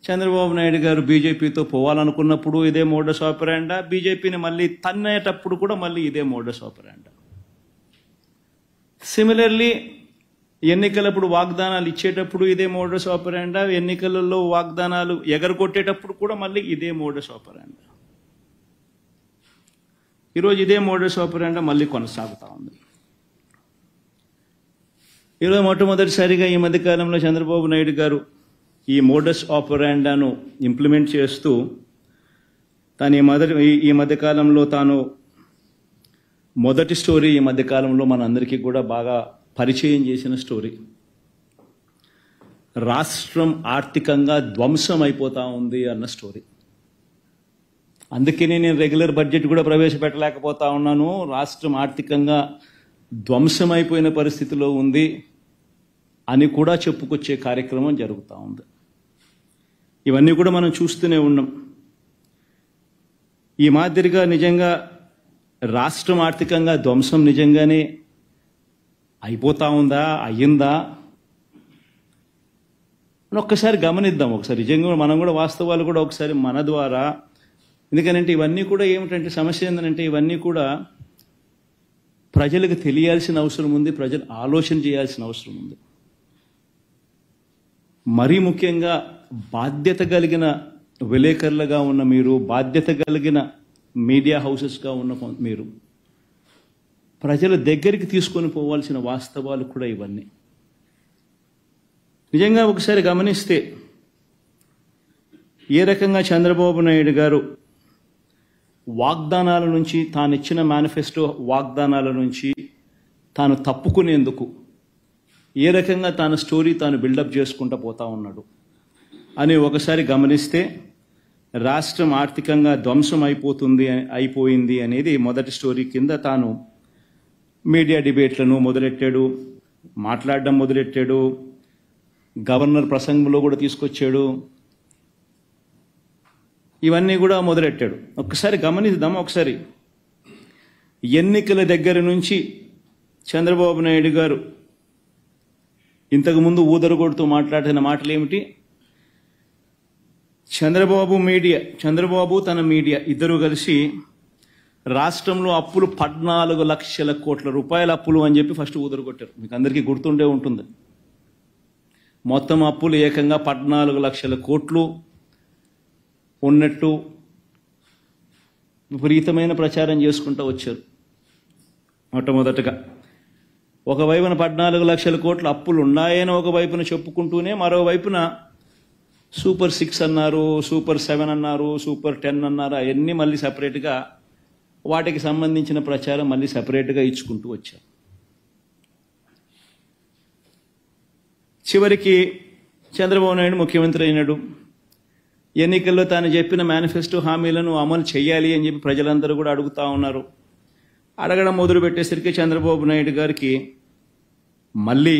చంద్రబాబు నాయుడు గారు బీజేపీతో పోవాలనుకున్నప్పుడు ఇదే మోడస్ ఆపరాండా, బీజేపీని మళ్ళీ తన్నేటప్పుడు కూడా మళ్ళీ ఇదే మోడస్ ఆపరాండా. సిమిలర్లీ ఎన్నికలప్పుడు వాగ్దానాలు ఇచ్చేటప్పుడు ఇదే మోడస్ ఆపరాండా, ఎన్నికలలో వాగ్దానాలు ఎగరగొట్టేటప్పుడు కూడా మళ్ళీ ఇదే మోడస్ ఆపరాండా. ఈరోజు ఇదే మోడస్ ఆపరాండా మళ్ళీ కొనసాగుతూ ఉంది. ఈరోజు మొట్టమొదటిసారిగా ఈ మధ్యకాలంలో చంద్రబాబు నాయుడు గారు ఈ మోడస్ ఆపరాండాను ఇంప్లిమెంట్ చేస్తూ తాను ఈ మధ్యకాలంలో తాను మొదటి స్టోరీ ఈ మధ్యకాలంలో మనందరికీ కూడా బాగా పరిచయం చేసిన స్టోరీ. రాష్ట్రం ఆర్థికంగా ధ్వంసం అయిపోతా ఉంది అన్న స్టోరీ. అందుకనే నేను రెగ్యులర్ బడ్జెట్ కూడా ప్రవేశపెట్టలేకపోతా ఉన్నాను. రాష్ట్రం ఆర్థికంగా ధ్వంసమైపోయిన పరిస్థితిలో ఉంది అని కూడా చెప్పుకొచ్చే కార్యక్రమం జరుగుతూ ఉంది. ఇవన్నీ కూడా మనం చూస్తూనే ఉన్నాం. ఈ మాదిరిగా నిజంగా రాష్ట్రం ఆర్థికంగా ధ్వంసం నిజంగానే అయిపోతా ఉందా, అయ్యిందా అని ఒక్కసారి గమనిద్దాం. ఒకసారి నిజంగా మనం కూడా వాస్తవాలు కూడా ఒకసారి మన ద్వారా, ఎందుకనంటే ఇవన్నీ కూడా ఏమిటంటే సమస్య ఏంటంటే ఇవన్నీ కూడా ప్రజలకు తెలియాల్సిన అవసరం ఉంది, ప్రజలు ఆలోచన చేయాల్సిన అవసరం ఉంది. మరీ ముఖ్యంగా బాధ్యత కలిగిన విలేకరులుగా ఉన్న మీరు, బాధ్యత కలిగిన మీడియా హౌసెస్గా ఉన్న మీరు ప్రజల దగ్గరికి తీసుకొని పోవాల్సిన వాస్తవాలు కూడా ఇవన్నీ. నిజంగా ఒకసారి గమనిస్తే ఏ రకంగా చంద్రబాబు నాయుడు గారు వాగ్దానాల నుంచి, తాను ఇచ్చిన మేనిఫెస్టో వాగ్దానాల నుంచి తాను తప్పుకునేందుకు ఏ రకంగా తాను స్టోరీ తాను బిల్డప్ చేసుకుంటూ పోతా ఉన్నాడు అని ఒకసారి గమనిస్తే రాష్ట్రం ఆర్థికంగా ధ్వంసం అయిపోయింది అనేది మొదటి స్టోరీ కింద తాను మీడియా డిబేట్లను మొదలెట్టాడు, మాట్లాడడం మొదలెట్టాడు, గవర్నర్ ప్రసంగంలో కూడా తీసుకొచ్చాడు, ఇవన్నీ కూడా మొదలెట్టాడు. ఒక్కసారి గమనిద్దాం. ఒకసారి ఎన్నికల దగ్గర నుంచి చంద్రబాబు నాయుడు గారు ఇంతకుముందు ఊదరగొడుతూ మాట్లాడిన మాటలు ఏమిటి? చంద్రబాబు తన మీడియా ఇద్దరు కలిసి రాష్ట్రంలో అప్పులు 14 లక్షల కోట్ల రూపాయల అప్పులు అని చెప్పి ఫస్ట్ ఊదరగొట్టారు. మీకు అందరికీ గుర్తుండే ఉంటుంది. మొత్తం అప్పులు ఏకంగా 14 లక్షల కోట్లు ఉన్నట్టు విపరీతమైన ప్రచారం చేసుకుంటూ వచ్చారు. మొట్టమొదటగా ఒకవైపున 14 లక్షల కోట్ల అప్పులు ఉన్నాయని ఒకవైపున చెప్పుకుంటూనే మరోవైపున సూపర్ 6 అన్నారు, సూపర్ 7 అన్నారు, సూపర్ 10 అన్నారు. అవన్నీ మళ్ళీ సపరేట్గా వాటికి సంబంధించిన ప్రచారం మళ్ళీ సపరేట్గా ఇచ్చుకుంటూ వచ్చారు. చివరికి చంద్రబాబు నాయుడు ముఖ్యమంత్రి అయినాడు. ఎన్నికల్లో తాను చెప్పిన మేనిఫెస్టో హామీలను అమలు చేయాలి అని చెప్పి ప్రజలందరూ కూడా అడుగుతూ ఉన్నారు. అడగడం మొదలుపెట్టేసరికి చంద్రబాబు నాయుడు గారికి మళ్ళీ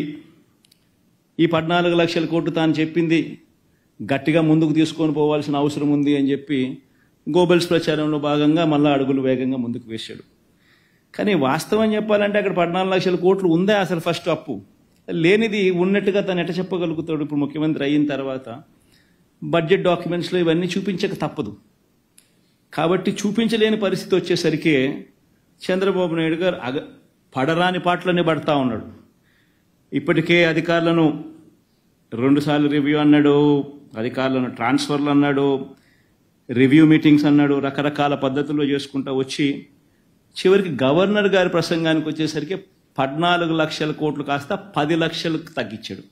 ఈ 14 లక్షల కోట్లు తాను చెప్పింది గట్టిగా ముందుకు తీసుకొని పోవాల్సిన అవసరం ఉంది అని చెప్పి గోబెల్స్ ప్రచారంలో భాగంగా మళ్ళీ అడుగులు వేగంగా ముందుకు వేశాడు. కానీ వాస్తవం చెప్పాలంటే అక్కడ 14 లక్షల కోట్లు ఉందా అసలు? ఫస్ట్ అప్పు లేనిది ఉన్నట్టుగా తను ఎట చెప్పగలుగుతాడు? ఇప్పుడు ముఖ్యమంత్రి అయిన తర్వాత బడ్జెట్ డాక్యుమెంట్స్లో ఇవన్నీ చూపించక తప్పదు. కాబట్టి చూపించలేని పరిస్థితి వచ్చేసరికి చంద్రబాబు నాయుడు గారు పడరాని పాటలనే పడతా ఉన్నాడు. ఇప్పటికే అధికారులను 2 సార్లు రివ్యూ అన్నాడు, అధికారులను ట్రాన్స్ఫర్లు అన్నాడు, రివ్యూ మీటింగ్స్ అన్నాడు, రకరకాల పద్ధతుల్లో చేసుకుంటూ వచ్చి చివరికి గవర్నర్ గారి ప్రసంగానికి వచ్చేసరికి 14 లక్షల కోట్లు కాస్త 10 లక్షలకు తగ్గించాడు.